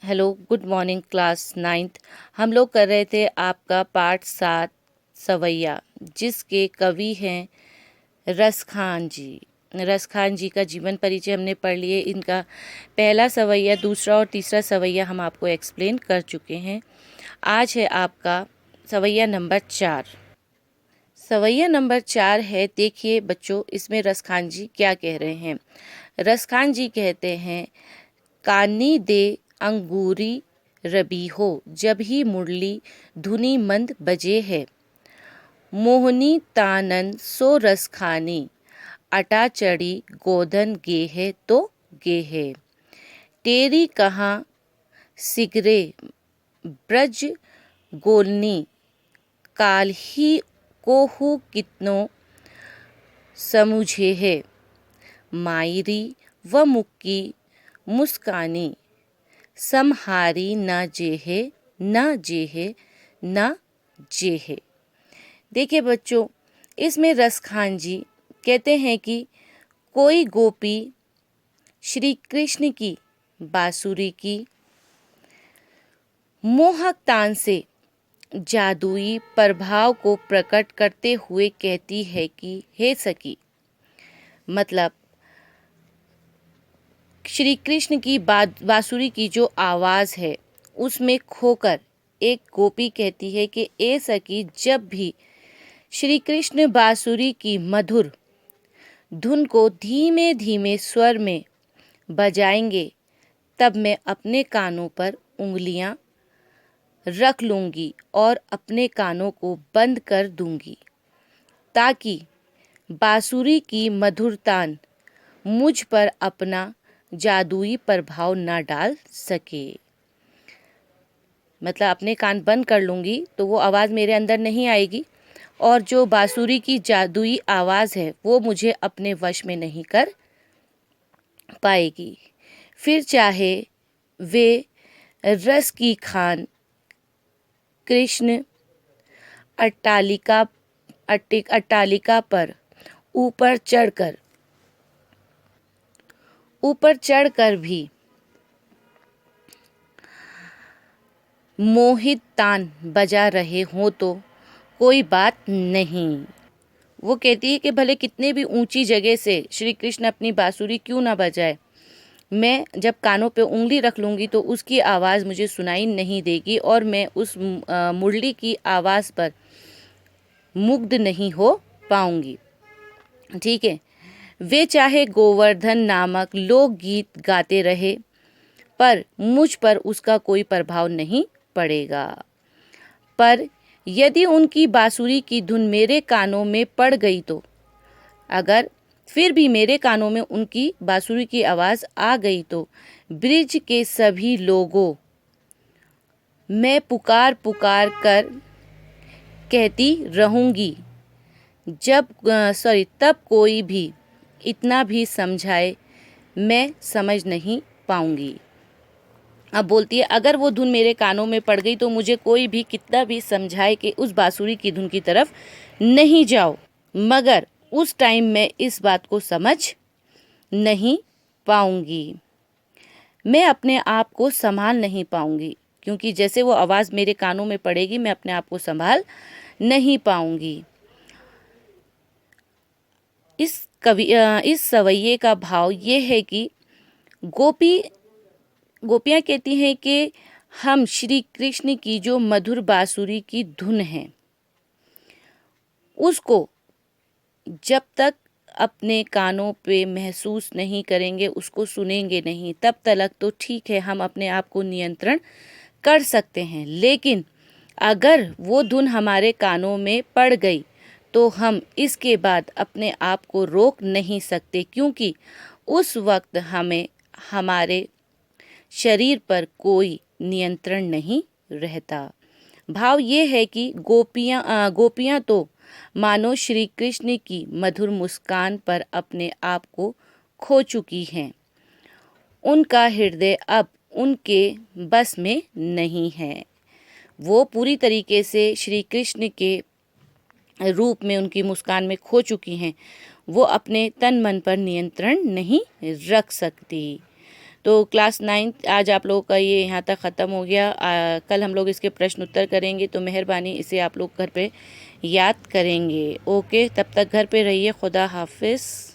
Hello, good morning class ninth. हम लोग कर रहे थे आपका पाठ 7 सवैया, जिसके कवि हैं रसखान जी। रसखान जी का जीवन परिचय हमने पढ़ लिए। इनका पहला सवैया, दूसरा और तीसरा सवैया हम आपको एक्सप्लेन कर चुके हैं। आज है आपका सवैया नंबर 4। सवैया नंबर 4 है, देखिए बच्चों, इसमें रसखान जी क्या कह रहे हैं। रसखान जी कहते हैं, कानी दे अंगूरी रबी हो, जब ही मुरली धुनी मंद बजे है। मोहनी तानन सो रस खानी, अटा चढ़ी गोधन गे है तो गे है। तेरी कहाँ सिगरे ब्रज गोलनी, काल ही कोहू कितनो समुझे है। मायरी व मुक्की मुस्कानी, समहारी न जेहे न जेहे न जेहे। देखिए बच्चों, इसमें रसखान जी कहते हैं कि कोई गोपी श्री कृष्ण की बांसुरी की मोहक तान से जादुई प्रभाव को प्रकट करते हुए कहती है कि हे सखी, मतलब श्री कृष्ण की बांसुरी की जो आवाज़ है उसमें खोकर एक गोपी कहती है कि ए सखी, जब भी श्री कृष्ण बांसुरी की मधुर धुन को धीमे धीमे स्वर में बजाएंगे, तब मैं अपने कानों पर उंगलियां रख लूंगी और अपने कानों को बंद कर दूंगी, ताकि बांसुरी की मधुर तान मुझ पर अपना जादुई प्रभाव न डाल सके। मतलब अपने कान बंद कर लूंगी तो वो आवाज़ मेरे अंदर नहीं आएगी, और जो बांसुरी की जादुई आवाज़ है वो मुझे अपने वश में नहीं कर पाएगी। फिर चाहे वे रस की खान कृष्ण अट्टालिका पर ऊपर चढ़कर भी मोहित तान बजा रहे हो तो कोई बात नहीं। वो कहती है कि भले कितने भी ऊंची जगह से श्री कृष्ण अपनी बांसुरी क्यों ना बजाए, मैं जब कानों पे उंगली रख लूँगी तो उसकी आवाज़ मुझे सुनाई नहीं देगी और मैं उस मुरली की आवाज़ पर मुग्ध नहीं हो पाऊंगी। ठीक है। वे चाहे गोवर्धन नामक लोकगीत गाते रहे, पर मुझ पर उसका कोई प्रभाव नहीं पड़ेगा। पर यदि उनकी बांसुरी की धुन मेरे कानों में पड़ गई तो, अगर फिर भी मेरे कानों में उनकी बांसुरी की आवाज़ आ गई तो ब्रिज के सभी लोगों मैं पुकार पुकार कर कहती रहूँगी, तब कोई भी इतना भी समझाए मैं समझ नहीं पाऊंगी। अब बोलती है, अगर वो धुन मेरे कानों में पड़ गई तो मुझे कोई भी कितना भी समझाए कि उस बांसुरी की धुन की तरफ नहीं जाओ, मगर उस टाइम मैं इस बात को समझ नहीं पाऊंगी। मैं अपने आप को संभाल नहीं पाऊंगी, क्योंकि जैसे वो आवाज़ मेरे कानों में पड़ेगी मैं अपने आप को संभाल नहीं पाऊंगी। इस सवैये का भाव ये है कि गोपियाँ कहती हैं कि हम श्री कृष्ण की जो मधुर बांसुरी की धुन है उसको जब तक अपने कानों पे महसूस नहीं करेंगे, उसको सुनेंगे नहीं, तब तक तो ठीक है, हम अपने आप को नियंत्रण कर सकते हैं। लेकिन अगर वो धुन हमारे कानों में पड़ गई तो हम इसके बाद अपने आप को रोक नहीं सकते, क्योंकि उस वक्त हमें हमारे शरीर पर कोई नियंत्रण नहीं रहता। भाव ये है कि गोपियाँ तो मानो श्री कृष्ण की मधुर मुस्कान पर अपने आप को खो चुकी हैं। उनका हृदय अब उनके बस में नहीं है। वो पूरी तरीके से श्री कृष्ण के रूप में उनकी मुस्कान में खो चुकी हैं। वो अपने तन मन पर नियंत्रण नहीं रख सकती। तो क्लास 9 आज आप लोगों का ये यहाँ तक ख़त्म हो गया। कल हम लोग इसके प्रश्न उत्तर करेंगे, तो मेहरबानी इसे आप लोग घर पे याद करेंगे। ओके, तब तक घर पे रहिए। खुदा हाफिज़।